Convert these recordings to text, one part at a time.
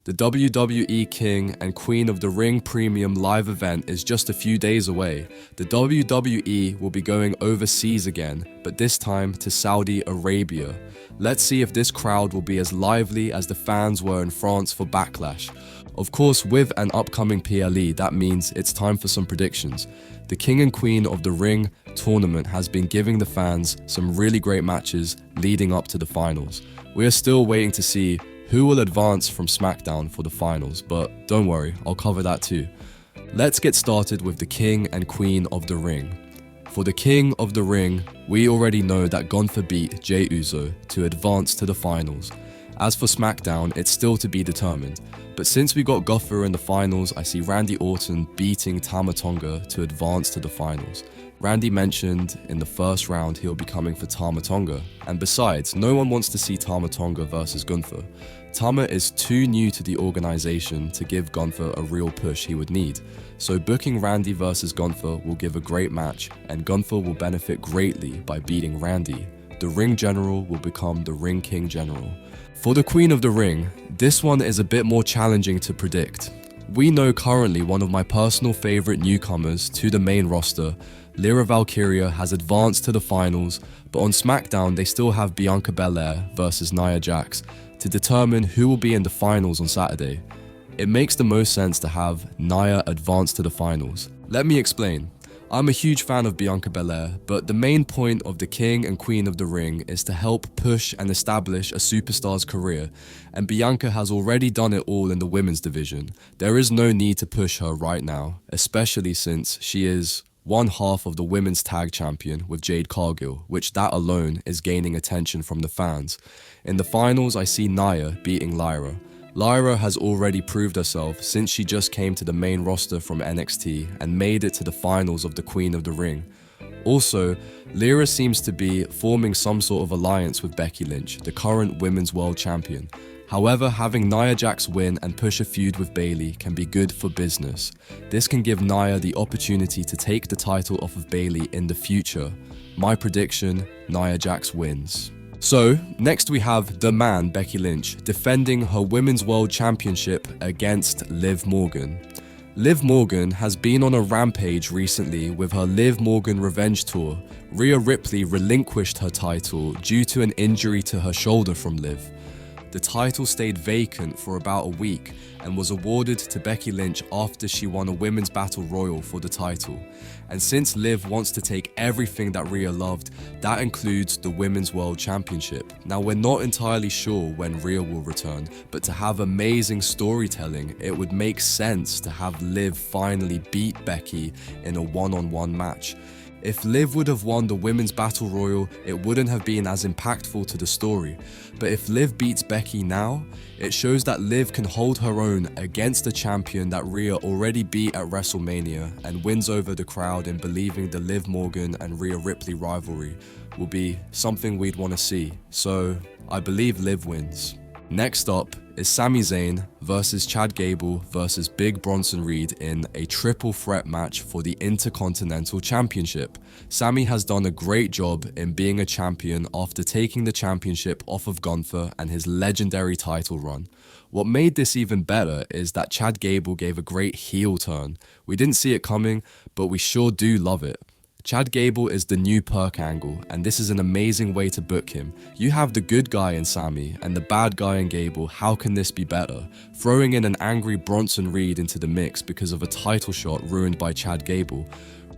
The WWE King and Queen of the Ring Premium live event is just a few days away. The WWE will be going overseas again, but this time to Saudi Arabia. Let's see if this crowd will be as lively as the fans were in France for Backlash. Of course, with an upcoming PLE, that means it's time for some predictions. The King and Queen of the Ring tournament has been giving the fans some really great matches leading up to the finals. We are still waiting to see who will advance from SmackDown for the finals, but don't worry, I'll cover that too. Let's get started with the King and Queen of the Ring. For the King of the Ring, we already know that Gunther beat Jey Uso to advance to the finals. As for SmackDown, it's still to be determined, but since we got Gunther in the finals, I see Randy Orton beating Tama Tonga to advance to the finals. Randy mentioned in the first round he'll be coming for Tama Tonga, and besides, no one wants to see Tama Tonga versus Gunther. Tama is too new to the organization to give Gunther a real push he would need, so booking Randy versus Gunther will give a great match, and Gunther will benefit greatly by beating Randy. The Ring General will become the Ring King General. For the Queen of the Ring, this one is a bit more challenging to predict. We know currently one of my personal favorite newcomers to the main roster, Lyra Valkyria, has advanced to the finals, but on SmackDown they still have Bianca Belair versus Nia Jax to determine who will be in the finals on Saturday. It makes the most sense to have Nia advance to the finals. Let me explain. I'm a huge fan of Bianca Belair, but the main point of the King and Queen of the Ring is to help push and establish a superstar's career, and Bianca has already done it all in the women's division. There is no need to push her right now, especially since she is one half of the women's tag champion with Jade Cargill, which that alone is gaining attention from the fans. In the finals, I see Nia beating Lyra. Lyra has already proved herself since she just came to the main roster from NXT and made it to the finals of the Queen of the Ring. Also, Lyra seems to be forming some sort of alliance with Becky Lynch, the current Women's World Champion. However, having Nia Jax win and push a feud with Bayley can be good for business. This can give Nia the opportunity to take the title off of Bayley in the future. My prediction, Nia Jax wins. So, next we have the man, Becky Lynch, defending her Women's World Championship against Liv Morgan. Liv Morgan has been on a rampage recently with her Liv Morgan Revenge Tour. Rhea Ripley relinquished her title due to an injury to her shoulder from Liv. The title stayed vacant for about a week and was awarded to Becky Lynch after she won a Women's Battle Royal for the title. And since Liv wants to take everything that Rhea loved, that includes the Women's World Championship. Now, we're not entirely sure when Rhea will return, but to have amazing storytelling, it would make sense to have Liv finally beat Becky in a one-on-one match. If Liv would have won the Women's Battle Royal, it wouldn't have been as impactful to the story. But if Liv beats Becky now, it shows that Liv can hold her own against a champion that Rhea already beat at WrestleMania and wins over the crowd in believing the Liv Morgan and Rhea Ripley rivalry will be something we'd want to see. So I believe Liv wins. Next up is Sami Zayn versus Chad Gable versus Big Bronson Reed in a triple threat match for the Intercontinental Championship. Sami has done a great job in being a champion after taking the championship off of Gunther and his legendary title run. What made this even better is that Chad Gable gave a great heel turn. We didn't see it coming, but we sure do love it. Chad Gable is the new Perk Angle, and this is an amazing way to book him. You have the good guy in Sami and the bad guy in Gable. How can this be better? Throwing in an angry Bronson Reed into the mix because of a title shot ruined by Chad Gable.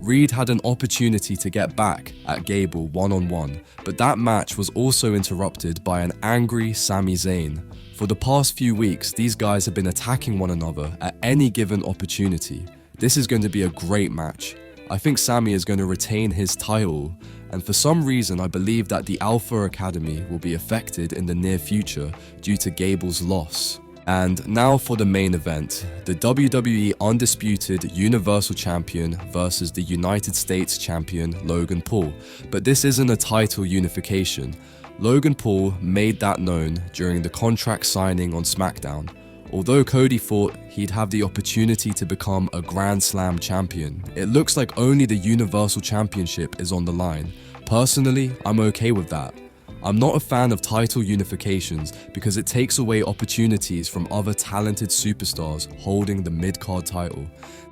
Reed had an opportunity to get back at Gable one-on-one, but that match was also interrupted by an angry Sami Zayn. For the past few weeks, these guys have been attacking one another at any given opportunity. This is going to be a great match. I think Sami is going to retain his title, and for some reason I believe that the Alpha Academy will be affected in the near future due to Gable's loss. And now for the main event, the WWE Undisputed Universal Champion versus the United States Champion Logan Paul. But this isn't a title unification. Logan Paul made that known during the contract signing on SmackDown. Although Cody thought he'd have the opportunity to become a Grand Slam champion, it looks like only the Universal Championship is on the line. Personally, I'm okay with that. I'm not a fan of title unifications because it takes away opportunities from other talented superstars holding the mid-card title.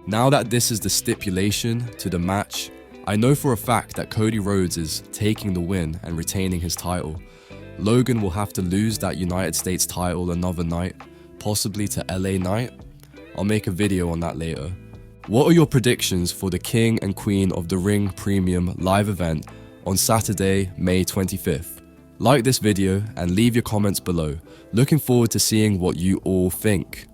Now that this is the stipulation to the match, I know for a fact that Cody Rhodes is taking the win and retaining his title. Logan will have to lose that United States title another night, possibly to LA Knight. I'll make a video on that later. What are your predictions for the King and Queen of the Ring Premium live event on Saturday, May 25th? Like this video and leave your comments below. Looking forward to seeing what you all think.